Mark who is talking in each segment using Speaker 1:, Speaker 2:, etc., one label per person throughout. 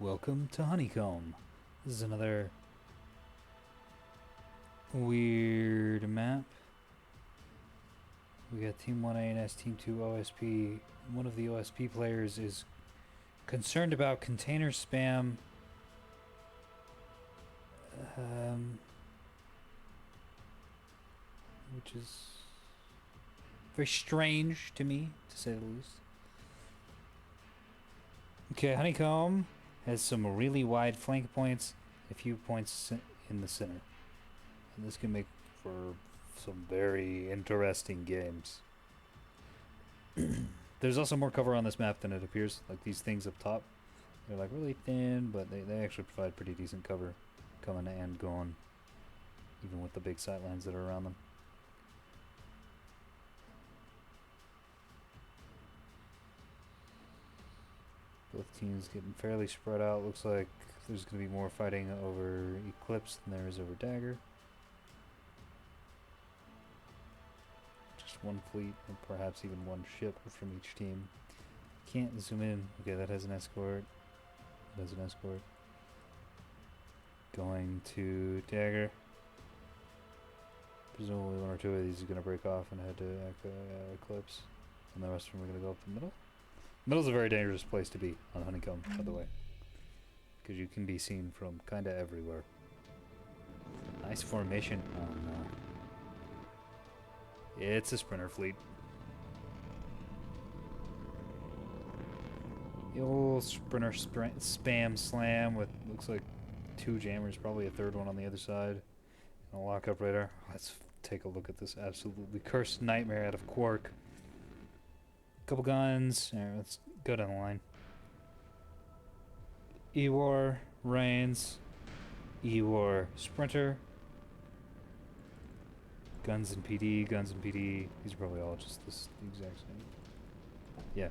Speaker 1: Welcome to Honeycomb. This is another weird map. We got Team 1 ANS, Team 2 OSP. One of the OSP players is concerned about container spam. Which is very strange to me, to say the least. Okay, Honeycomb has some really wide flank points, a few points in the center. And this can make for some very interesting games. There's also more cover on this map than it appears. Like these things up top, they're like really thin, but they actually provide pretty decent cover coming and going, even with the big sightlines that are around them. Both teams getting fairly spread out. Looks like there's going to be more fighting over Eclipse than there is over Dagger. Just one fleet, and perhaps even one ship from each team. Can't zoom in. Okay, that has an escort. That has an escort. Going to Dagger. Presumably one or two of these is going to break off and head to Eclipse. And the rest of them are going to go up the middle. Middle's a very dangerous place to be on Honeycomb, by the way. Because you can be seen from kind of everywhere. Nice formation. Oh no. It's a sprinter fleet. The old sprinter spam slam with looks like two jammers, probably a third one on the other side. And a lockup radar. Let's take a look at this absolutely cursed nightmare out of Quark. Couple guns. Alright, let's go down the line. Ewar, Reigns, Ewar, Sprinter. Guns and PD, guns and PD. These are probably all just the exact same. Yeah.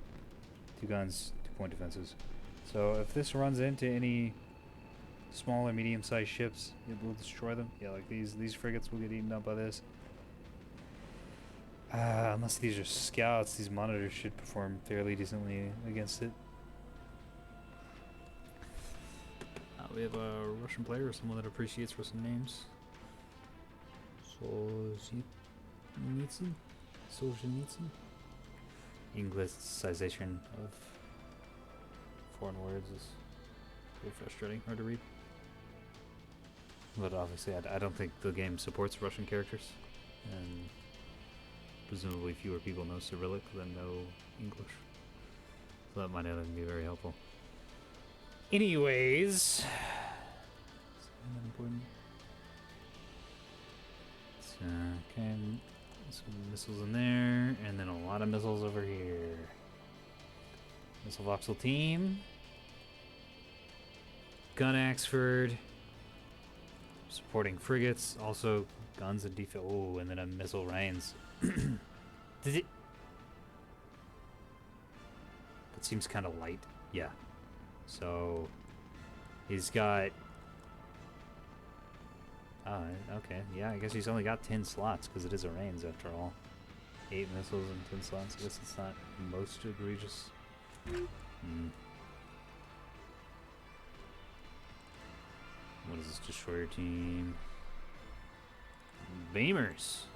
Speaker 1: 2 guns, 2-point defenses. So if this runs into any small or medium-sized ships, it will destroy them. Yeah, like these frigates will get eaten up by this. Unless these are scouts, these monitors should perform fairly decently against it. We have a Russian player, or someone that appreciates Russian names. Solzhenitsyn? Solzhenitsyn? Anglicization of foreign words is very frustrating, hard to read. But obviously I don't think the game supports Russian characters. And presumably fewer people know Cyrillic than know English. So that might not even be very helpful. Anyways. Is that important? So, okay. Some missiles in there, and then a lot of missiles over here. Missile voxel team. Gun Axford. Supporting frigates. Also guns and defense. Oh, and then a missile Reigns. Did it? That seems kind of light. Yeah. So he's got. Oh, okay. Yeah, I guess he's only got 10 slots because it is a Reigns after all. 8 missiles and 10 slots. I guess it's not most egregious. What is this destroyer team? Beamers.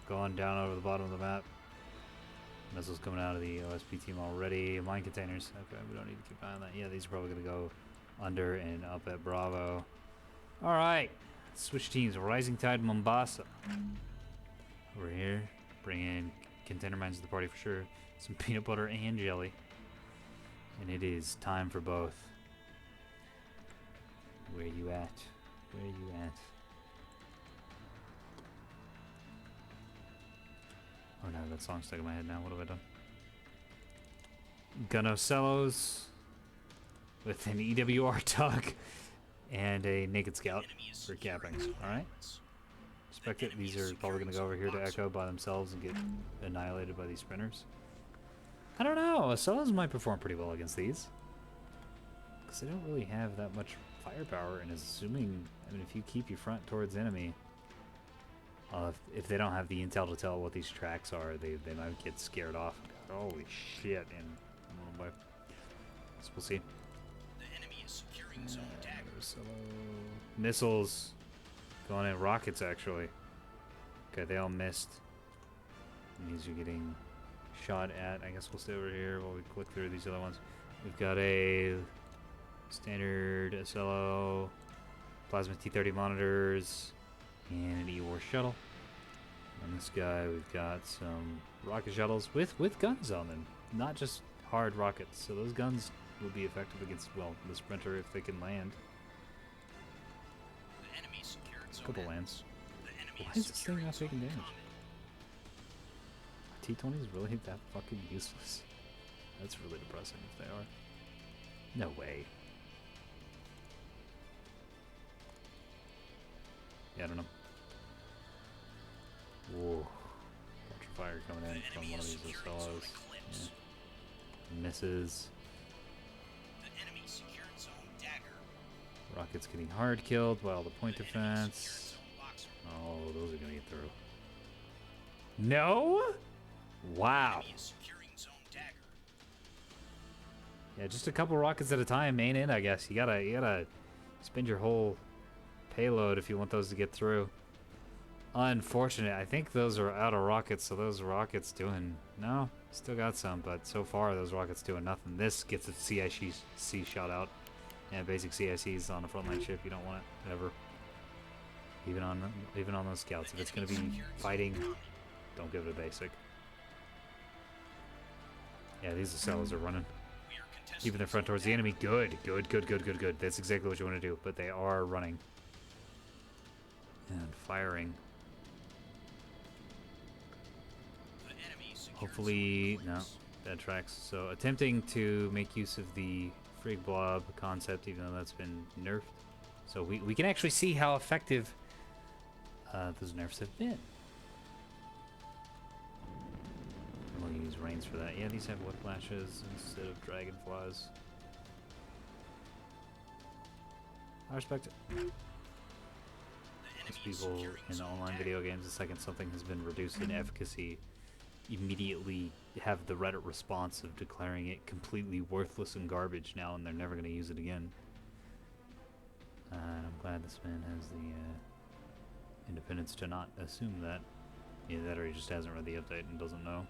Speaker 1: Going down over the bottom of the map. Missiles coming out of the OSP team already. Mine containers. Okay, we don't need to keep an eye on that. Yeah, these are probably going to go under and up at Bravo. Alright. Switch teams. Rising Tide Mombasa. Over here. Bring in container mines to the party for sure. Some peanut butter and jelly. And it is time for both. Where you at? Where you at? Oh no, that song's stuck in my head now. What have I done? Gunocellos with an EWR tug and a naked scout for capping. Alright. Respect it. These are probably going to go over here to Echo by themselves and get annihilated by these sprinters. I don't know. Ocellos might perform pretty well against these. Because they don't really have that much firepower, and assuming, I mean, if you keep your front towards enemy, if they don't have the intel to tell what these tracks are, they might get scared off. Holy shit! And oh boy, so we'll see. Missiles. Going in rockets, actually. Okay, they all missed. These are getting shot at. I guess we'll stay over here while we click through these other ones. We've got a standard SLO, plasma T-30 monitors, and an E-War shuttle. On this guy, we've got some rocket shuttles with guns on them, not just hard rockets. So those guns will be effective against, well, the Sprinter if they can land. A couple lands. Why is this thing not taking damage? T-20 is really that fucking useless. That's really depressing if they are. No way. Yeah, I don't know. Whoa. Bunch of fire coming in from one of these fellows. Yeah. Misses. Rockets getting hard killed while the point defense. Oh, those are gonna get through. No? Wow. Yeah, just a couple rockets at a time, main in, I guess. You gotta spend your whole payload if you want those to get through. Unfortunate. I think those are out of rockets, so those rockets doing... No, still got some, but so far those rockets doing nothing. This gets a CIC shot out. Yeah, basic CICs on a frontline ship. You don't want it ever. Even on those scouts. If it's gonna be fighting, don't give it a basic. Yeah, these cells are running. Keeping their front towards the enemy. Good. That's exactly what you want to do. But they are running. And firing. Hopefully, no, that tracks. So attempting to make use of the Frig Blob concept, even though that's been nerfed. So we can actually see how effective those nerfs have been. We'll use rains for that. Yeah, these have whiplashes instead of dragonflies. I respect it. Most people in online video games, the second something has been reduced in efficacy, immediately have the Reddit response of declaring it completely worthless and garbage now, and they're never going to use it again. And I'm glad this man has the independence to not assume that. Either that or he just hasn't read the update and doesn't know.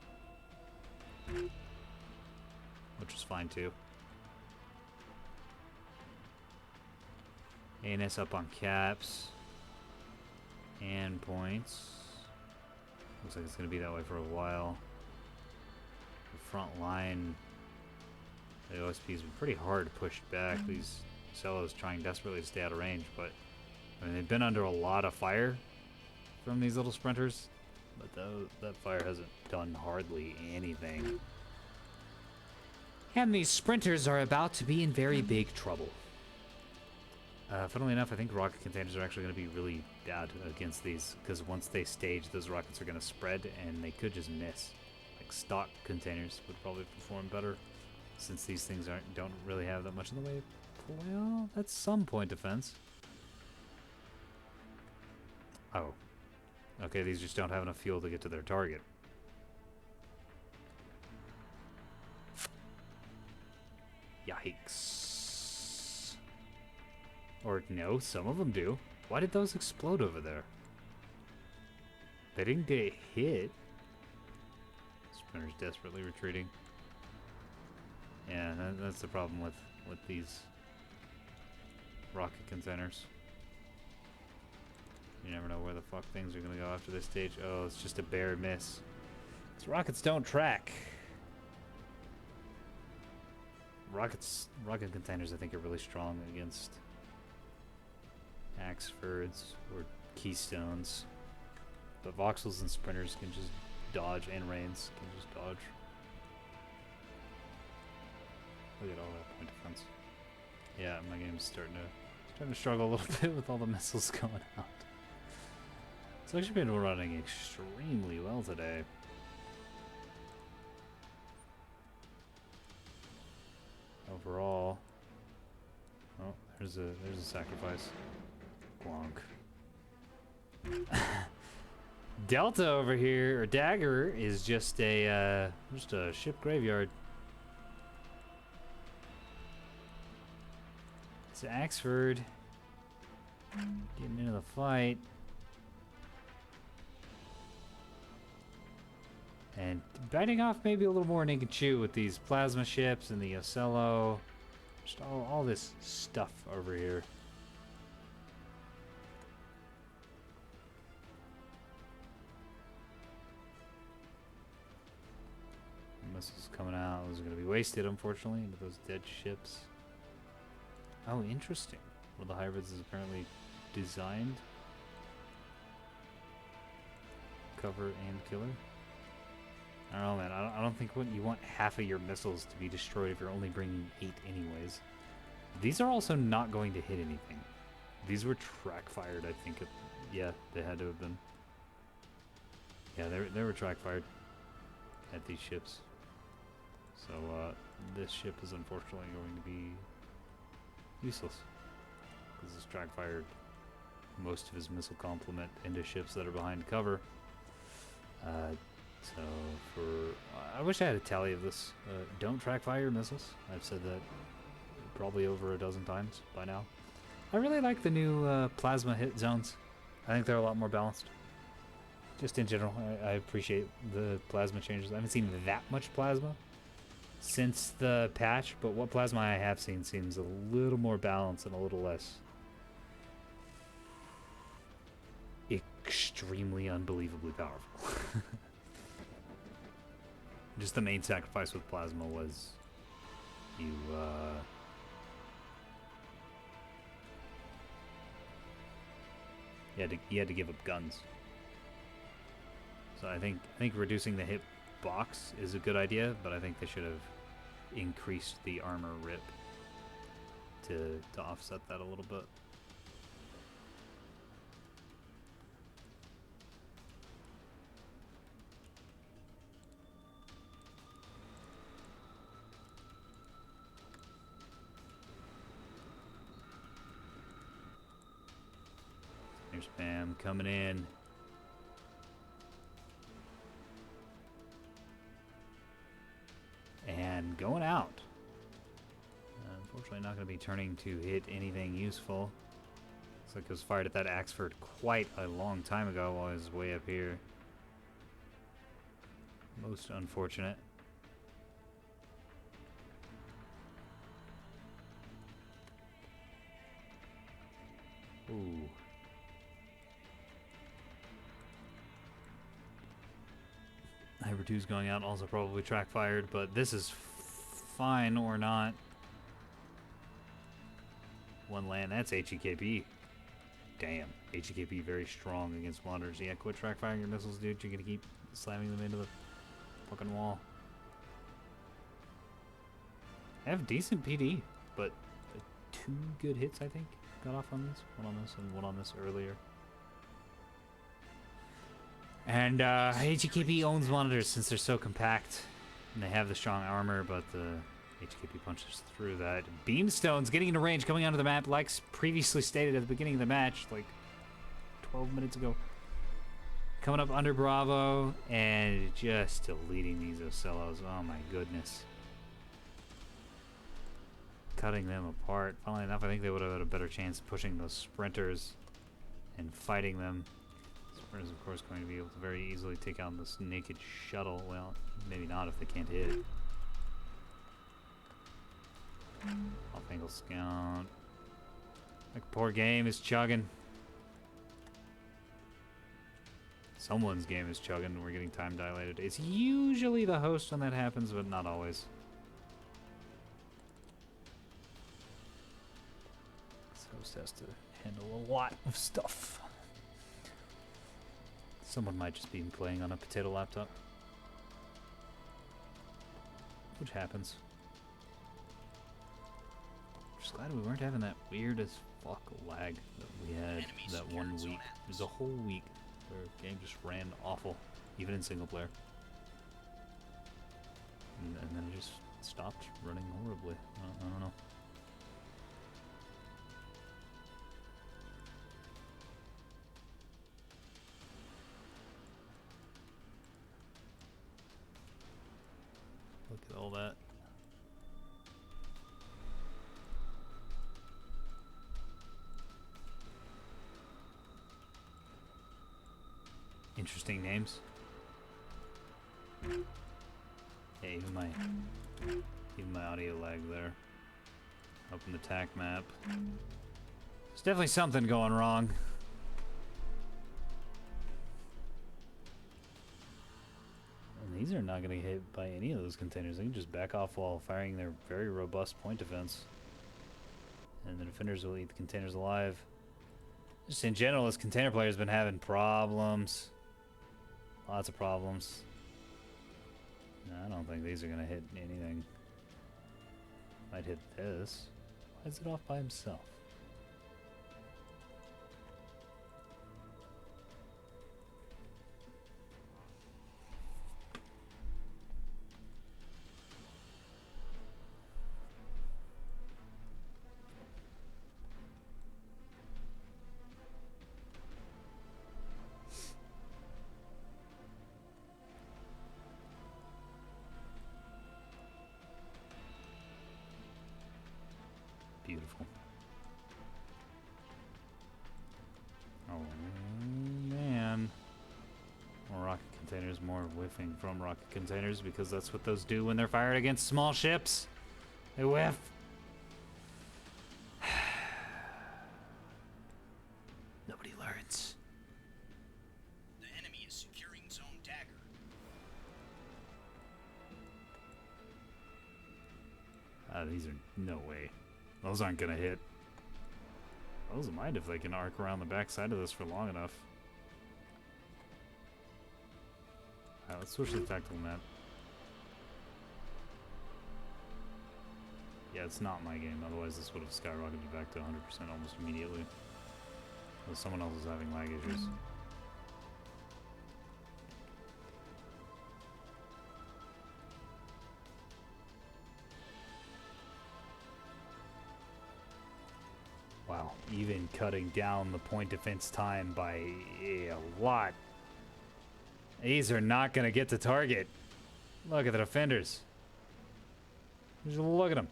Speaker 1: Which is fine too. ANS up on caps. And points. Looks like it's going to be that way for a while. The front line, the OSP's been pretty hard pushed back. These cellos trying desperately to stay out of range, but I mean, they've been under a lot of fire from these little sprinters, but that fire hasn't done hardly anything. And these sprinters are about to be in very big trouble. Funnily enough, I think rocket containers are actually going to be really bad against these, because once they stage, those rockets are going to spread, and they could just miss. Like stock containers would probably perform better, since these things don't really have that much in the way. Well, that's some point defense. Oh. Okay, these just don't have enough fuel to get to their target. Yikes. Or no, some of them do. Why did those explode over there? They didn't get hit. Sprinter's desperately retreating. Yeah, that's the problem with these rocket containers. You never know where the fuck things are gonna go after this stage. Oh, it's just a bare miss. These rockets don't track. Rocket containers, I think, are really strong against Axfords or Keystones, but Voxels and Sprinters can just dodge, and Rains can just dodge. Look at all that point defense. Yeah, my game's starting to struggle a little bit with all the missiles going out. It's actually been running extremely well today. Overall, oh, there's a sacrifice. Glonk. Delta over here, or Dagger, is just a ship graveyard. It's Axford getting into the fight. And biting off maybe a little more than he can chew with these plasma ships and the Ocello. Just all this stuff over here. Missiles coming out. Those are going to be wasted, unfortunately, into those dead ships. Oh, interesting. One of the hybrids is apparently designed. Cover and killer. I don't know, man. I don't think you want half of your missiles to be destroyed if you're only bringing 8 anyways. These are also not going to hit anything. These were track fired, I think. Yeah, they had to have been. Yeah, they were track fired at these ships. So this ship is unfortunately going to be useless because this track fired most of his missile complement into ships that are behind cover. So I wish I had a tally of this. Don't track fire your missiles. I've said that probably over a dozen times by now. I really like the new plasma hit zones. I think they're a lot more balanced. Just in general, I appreciate the plasma changes. I haven't seen that much plasma since the patch, but what plasma I have seen seems a little more balanced and a little less extremely unbelievably powerful. Just the main sacrifice with plasma was you had to give up guns. So I think reducing the hit box is a good idea, but I think they should have increased the armor rip to offset that a little bit. There's spam coming in. And going out. Unfortunately not going to be turning to hit anything useful. Looks like it was fired at that Axford quite a long time ago while he was way up here. Most unfortunate. Ooh. Hyper 2's going out, also probably track fired, but this is fine or not. One land, that's HEKP. Damn, HEKP very strong against monitors. Yeah, quit track firing your missiles, dude. You're gonna keep slamming them into the fucking wall. I have decent PD, but 2 good hits, I think, got off on this. One on this and one on this earlier. And HEKP owns monitors since they're so compact. And they have the strong armor, but the HEKP punches through that. Beamstone's getting into range, coming onto the map, like previously stated at the beginning of the match, like 12 minutes ago. Coming up under Bravo, and just deleting these Ocellos. Oh my goodness. Cutting them apart. Funnily enough, I think they would have had a better chance pushing those sprinters and fighting them. Sprinters, of course, going to be able to very easily take out this naked shuttle. Well, maybe not if they can't hit. Off-angle scout. Like, poor game is chugging. Someone's game is chugging and we're getting time dilated. It's usually the host when that happens, but not always. This host has to handle a lot of stuff. Someone might just be playing on a potato laptop. Which happens. Just glad we weren't having that weird as fuck lag that we had that one week. It was a whole week where the game just ran awful, even in single player. And then it just stopped running horribly. I don't know. Look at all that. interesting names. Yeah, even my audio lag there. Open the TAC map. There's definitely something going wrong. And these are not going to get hit by any of those containers. They can just back off while firing their very robust point defense. And the defenders will eat the containers alive. Just in general, this container player's been having problems. Lots of problems. No, I don't think these are going to hit anything. Might hit this. Why is it off by himself? Beautiful. Oh man. More rocket containers, more whiffing from rocket containers, because that's what those do when they're fired against small ships. They whiff. Nobody learns.
Speaker 2: The enemy is securing zone dagger.
Speaker 1: These are no way. Those aren't gonna hit. Those might if they can arc around the back side of this for long enough. Alright, let's switch to the tactical map. Yeah, it's not my game, otherwise this would have skyrocketed back to 100% almost immediately. Well, someone else is having lag issues. Wow, even cutting down the point defense time by a lot. These are not going to get to target. Look at the defenders. Just look at them.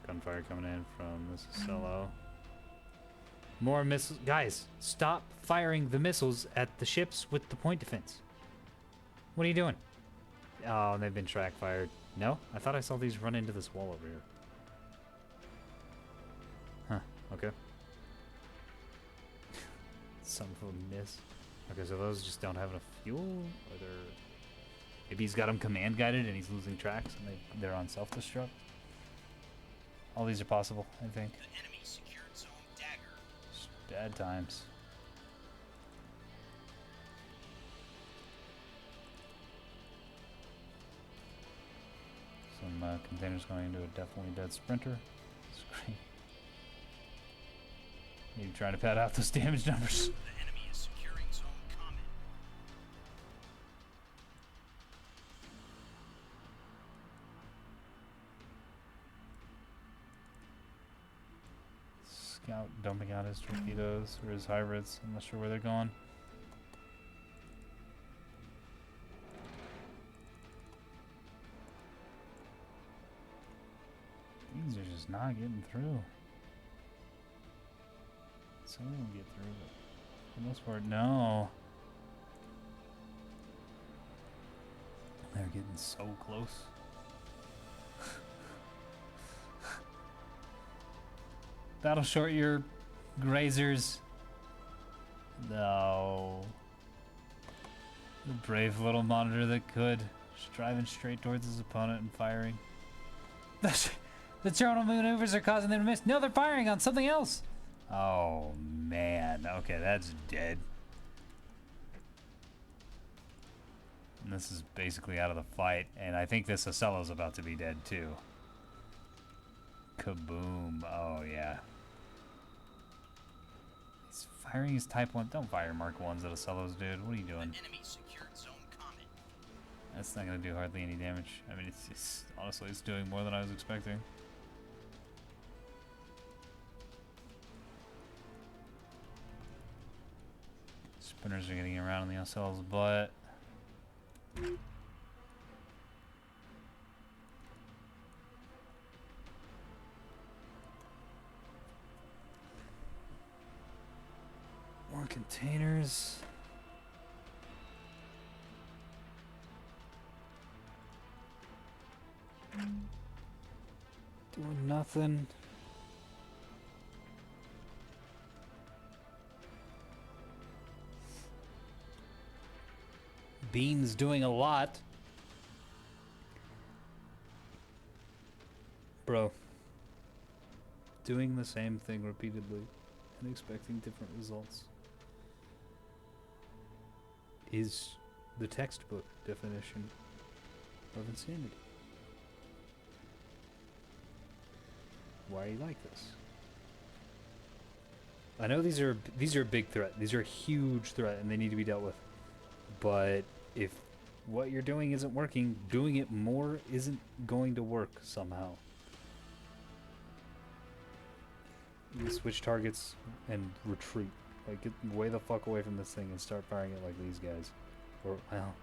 Speaker 1: Gunfire coming in from this Cello. More missiles. Guys, stop firing the missiles at the ships with the point defense. What are you doing? Oh, they've been track fired. No? I thought I saw these run into this wall over here. Huh, okay. Some of them miss. Okay, so those just don't have enough fuel? Or they're... Maybe he's got them command guided and he's losing tracks and they're on self-destruct? All these are possible, I think.
Speaker 2: The enemy secured zone dagger.
Speaker 1: Just bad times. Some containers going into a definitely dead sprinter. That's great. Maybe trying to pad out those damage numbers.
Speaker 2: The enemy is securing zone common.
Speaker 1: Scout dumping out his torpedoes or his hybrids. I'm not sure where they're going. These are just not getting through. Some of them get through, but for the most part, no. They're getting so close. Battle short your grazers. No. The brave little monitor that could. Just driving straight towards his opponent and firing. The terminal maneuvers are causing them to miss. No, they're firing on something else. Oh, man. Okay, that's dead. And this is basically out of the fight. And I think this Ocello's about to be dead, too. Kaboom. Oh, yeah. He's firing his Type 1. Don't fire Mark 1s at Ocello's, dude. What are you doing?
Speaker 2: The enemy secured zone common.
Speaker 1: That's not going to do hardly any damage. I mean, it's honestly, it's doing more than I was expecting. Spinners are getting around on the Ocello's butt. More containers. Doing nothing. Bean's doing a lot. Bro. Doing the same thing repeatedly and expecting different results is the textbook definition of insanity. Why are you like this? I know these are a big threat. These are a huge threat and they need to be dealt with. But if what you're doing isn't working, doing it more isn't going to work somehow. You switch targets and retreat. Like, get way the fuck away from this thing and start firing it like these guys. Or, well,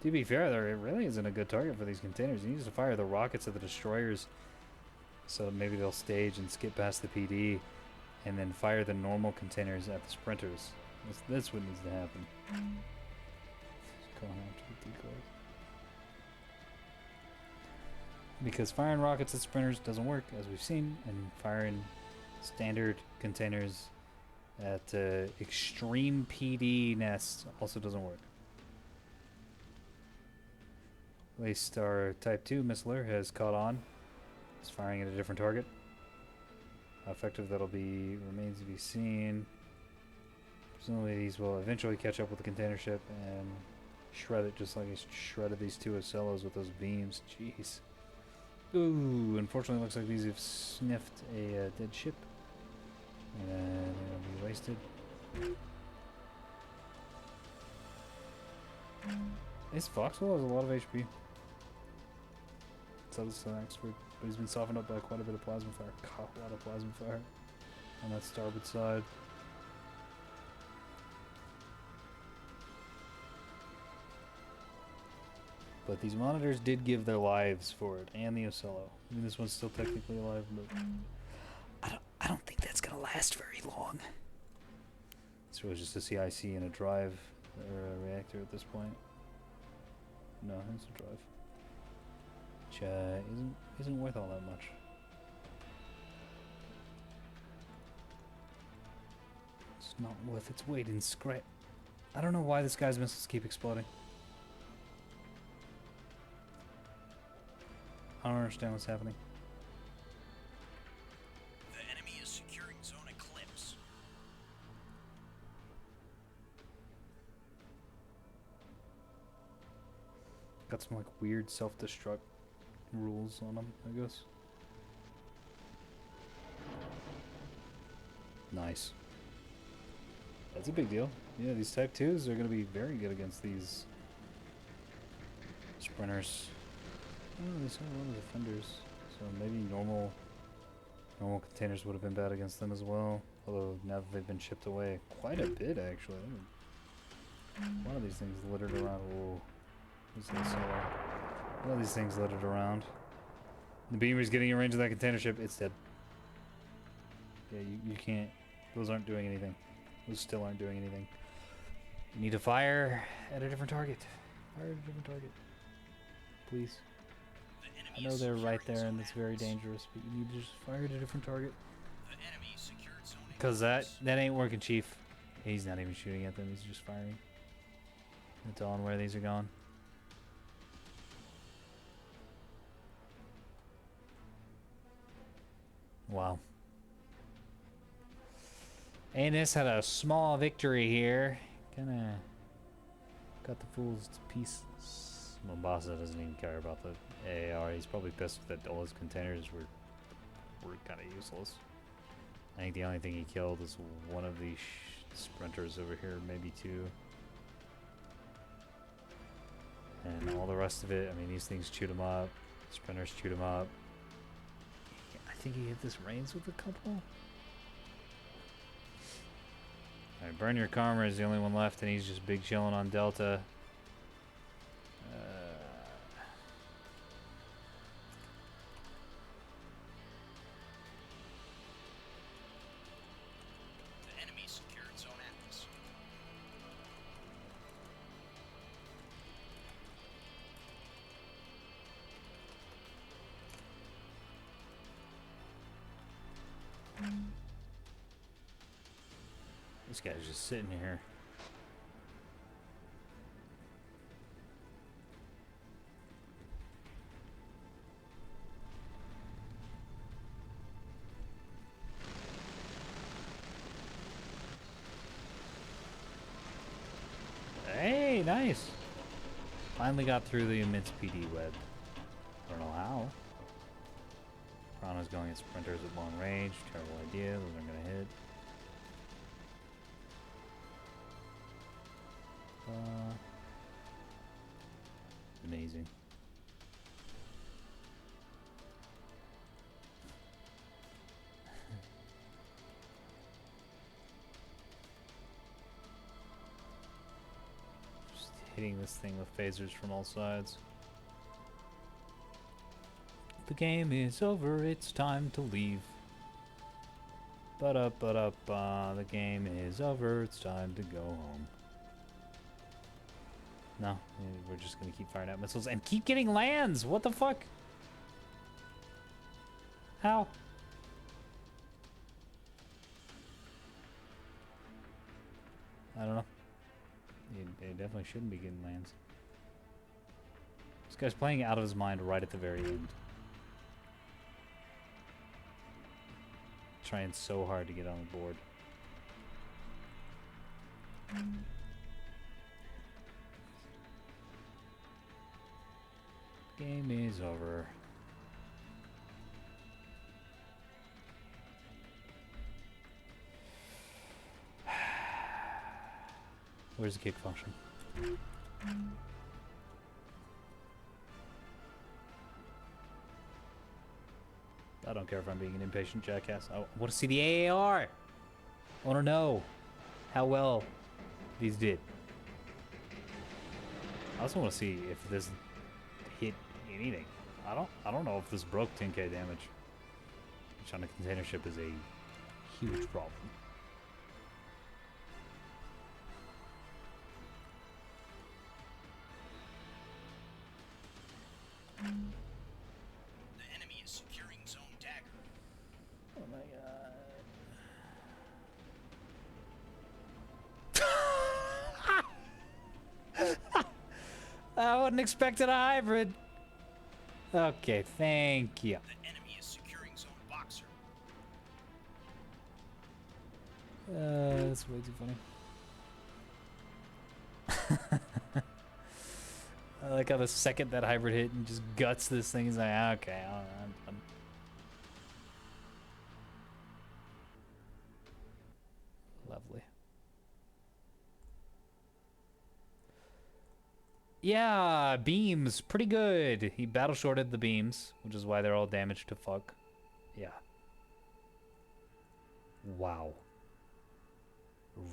Speaker 1: to be fair, there it really isn't a good target for these containers. You need to fire the rockets at the destroyers so maybe they'll stage and skip past the PD, and then fire the normal containers at the sprinters. That's what needs to happen. Going after the decoys. Because firing rockets at sprinters doesn't work, as we've seen, and firing standard containers at extreme PD nests also doesn't work. At least our Type 2 missiler has caught on. It's firing at a different target. How effective that'll be remains to be seen. Presumably these will eventually catch up with the container ship and shred it just like he shredded these two Ocellos with those beams. Jeez. Ooh, unfortunately looks like these have sniffed a dead ship. And it'll be wasted. This Foxwell has a lot of HP. So does Oxford, but he's been softened up by quite a bit of plasma fire. God, a lot of plasma fire on that starboard side. But these monitors did give their lives for it, and the Ocello. I mean, this one's still technically alive, but I don't think that's gonna last very long. This was just a CIC and a drive or a reactor at this point. No, it's a drive, which isn't worth all that much. It's not worth its weight in scrap. I don't know why this guy's missiles keep exploding. I don't understand what's happening.
Speaker 2: The enemy is securing zone eclipse.
Speaker 1: Got some like weird self-destruct rules on them, I guess. Nice. That's a big deal. Yeah, these Type 2s are going to be very good against these sprinters. Oh, they saw a lot of defenders, so maybe normal containers would have been bad against them as well. Although now that they've been shipped away quite a bit, actually. One of these things littered around. Whoa, what's this? One of these things littered around. The beamer's getting in range of that container ship. It's dead. Yeah, you can't. Those aren't doing anything. Those still aren't doing anything. You need to fire at a different target. Fire at a different target, please. I know they're right there and it's very dangerous, but you need to just fire at a different target. Because that ain't working, Chief. He's not even shooting at them, he's just firing. That's on where these are going. Wow. ANS had a small victory here. Kinda got the fools to pieces. Mombasa doesn't even care about the AAR. He's probably pissed that all his containers were kind of useless. I think the only thing he killed is one of these sprinters over here, maybe two. And all the rest of it, I mean, these things chewed him up. Sprinters chewed him up. I think he hit this Reigns with a couple. Alright, Burn Your Karma is the only one left, and he's just big chilling on Delta.
Speaker 2: The enemy secured zone Atlas.
Speaker 1: This guy's just sitting here. Hey, nice. Finally got through the immense PD web. I don't know how. Piranha's going at sprinters at long range. Terrible idea. Those aren't gonna hit. Amazing. Just hitting this thing with phasers from all sides. The game is over, it's time to leave. The game is over, it's time to go home. No, we're just gonna keep firing out missiles and keep getting lands! What the fuck? How? I don't know. It definitely shouldn't be getting lands. This guy's playing out of his mind right at the very end. Trying so hard to get on the board. Game is over. Where's the kick function? I don't care if I'm being an impatient jackass. I want to see the AAR. I want to know how well these did. I also want to see if this hit anything. I don't know if this broke 10k damage, which on a container ship is a huge problem.
Speaker 2: The enemy is securing zone dagger.
Speaker 1: Oh my god. I wouldn't expect a hybrid. Okay, thank you.
Speaker 2: The enemy is securing zone boxer.
Speaker 1: That's way too funny. I like how the second that hybrid hit and just guts this thing, he's like, ah, okay, I'm done. Lovely. Yeah, beams, pretty good. He battle shorted the beams, which is why they're all damaged to fuck. Yeah. Wow.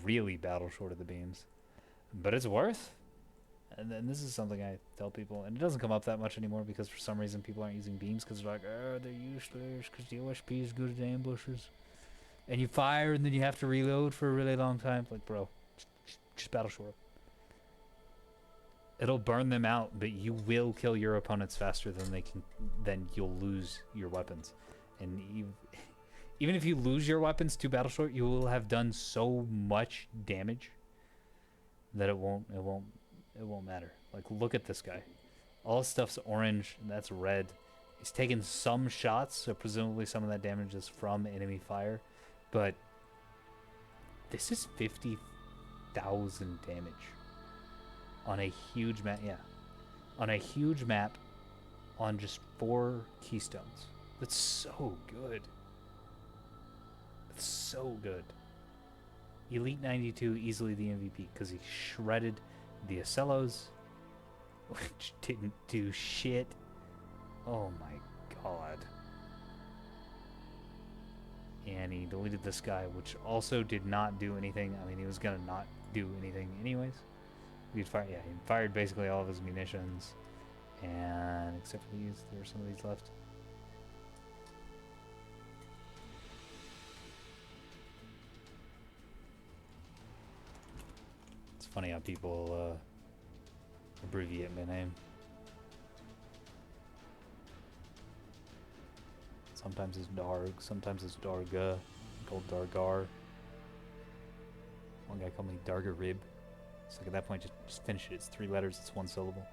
Speaker 1: Really battle shorted the beams. But it's worth. And then this is something I tell people, and it doesn't come up that much anymore because for some reason people aren't using beams because they're like, oh, they're useless because the OSP is good at ambushes. And you fire and then you have to reload for a really long time. Like, bro, just battle short. It'll burn them out, but you will kill your opponents faster than they can. Then you'll lose your weapons, and even if you lose your weapons to battle short, you will have done so much damage that it won't matter. Like, look at this guy. All his stuff's orange, and that's red. He's taken some shots, so presumably some of that damage is from enemy fire, but this is 50,000 damage. On a huge map, yeah. On a huge map, on just 4 keystones. That's so good. That's so good. Elite 92, easily the MVP, because he shredded the Ocellos, which didn't do shit. Oh my god. And he deleted this guy, which also did not do anything. I mean, he was gonna not do anything anyways. He fired basically all of his munitions, and except for these, there were some of these left. It's funny how people abbreviate my name. Sometimes it's Darg, sometimes it's Darga, called Dargar. One guy called me Darga Rib. It's like at that point, just finish it. It's 3 letters. It's 1 syllable.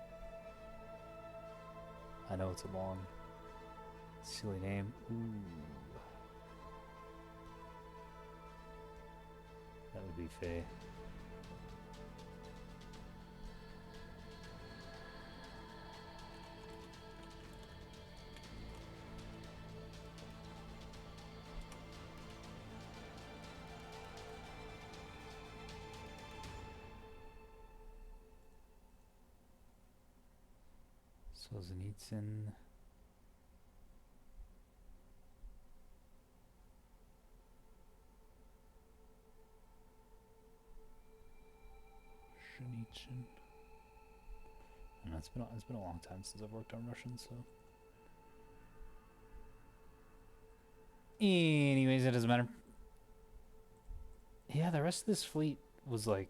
Speaker 1: I know it's a long, silly name. Ooh. That would be Faye. Solzhenitsyn. Shanichyn. And it's been a long time since I've worked on Russian, so. Anyways, it doesn't matter. Yeah, the rest of this fleet was like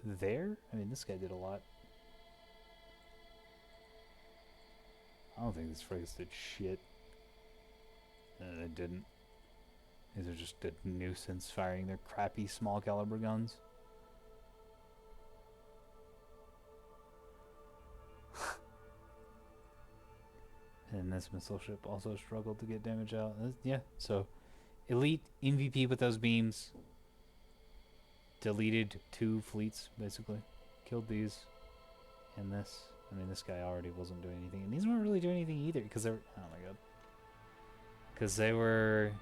Speaker 1: there. I mean, this guy did a lot. I don't think these frigates did shit. They didn't. These are just a nuisance firing their crappy small caliber guns. And this missile ship also struggled to get damage out. Yeah, so elite MVP with those beams. Deleted 2 fleets, basically. Killed these and this. I mean, this guy already wasn't doing anything. And these weren't really doing anything either, because they were... Oh my god. Because they were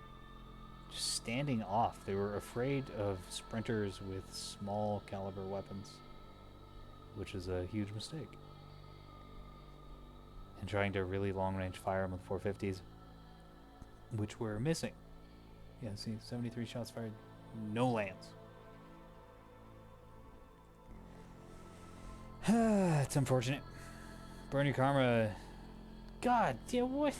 Speaker 1: just standing off. They were afraid of sprinters with small caliber weapons, which is a huge mistake. And trying to really long range fire them with 450s, which we're missing. Yeah, see, 73 shots fired, no lands. It's unfortunate. Burn your karma. God, yeah, what?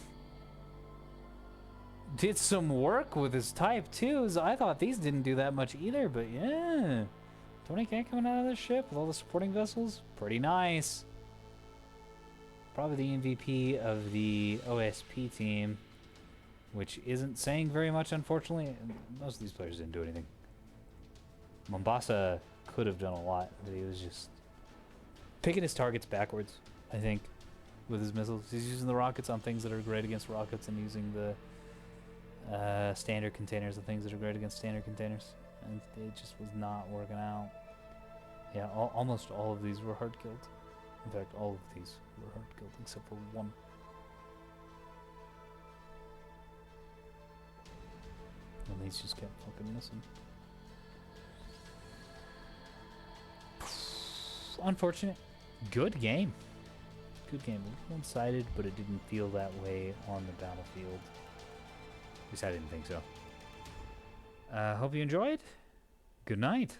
Speaker 1: Did some work with his type 2s. I thought these didn't do that much either, but yeah. 20k coming out of this ship with all the supporting vessels. Pretty nice. Probably the MVP of the OSP team, which isn't saying very much, unfortunately. Most of these players didn't do anything. Mombasa could have done a lot, but he was just picking his targets backwards, I think, with his missiles. He's using the rockets on things that are great against rockets and using the standard containers on things that are great against standard containers. And it just was not working out. Yeah, almost all of these were hard killed. In fact, all of these were hard killed except for one. And these just kept fucking missing. Unfortunate. Good game. Good game. It was one-sided, but it didn't feel that way on the battlefield. At least I didn't think so. Hope you enjoyed. Good night.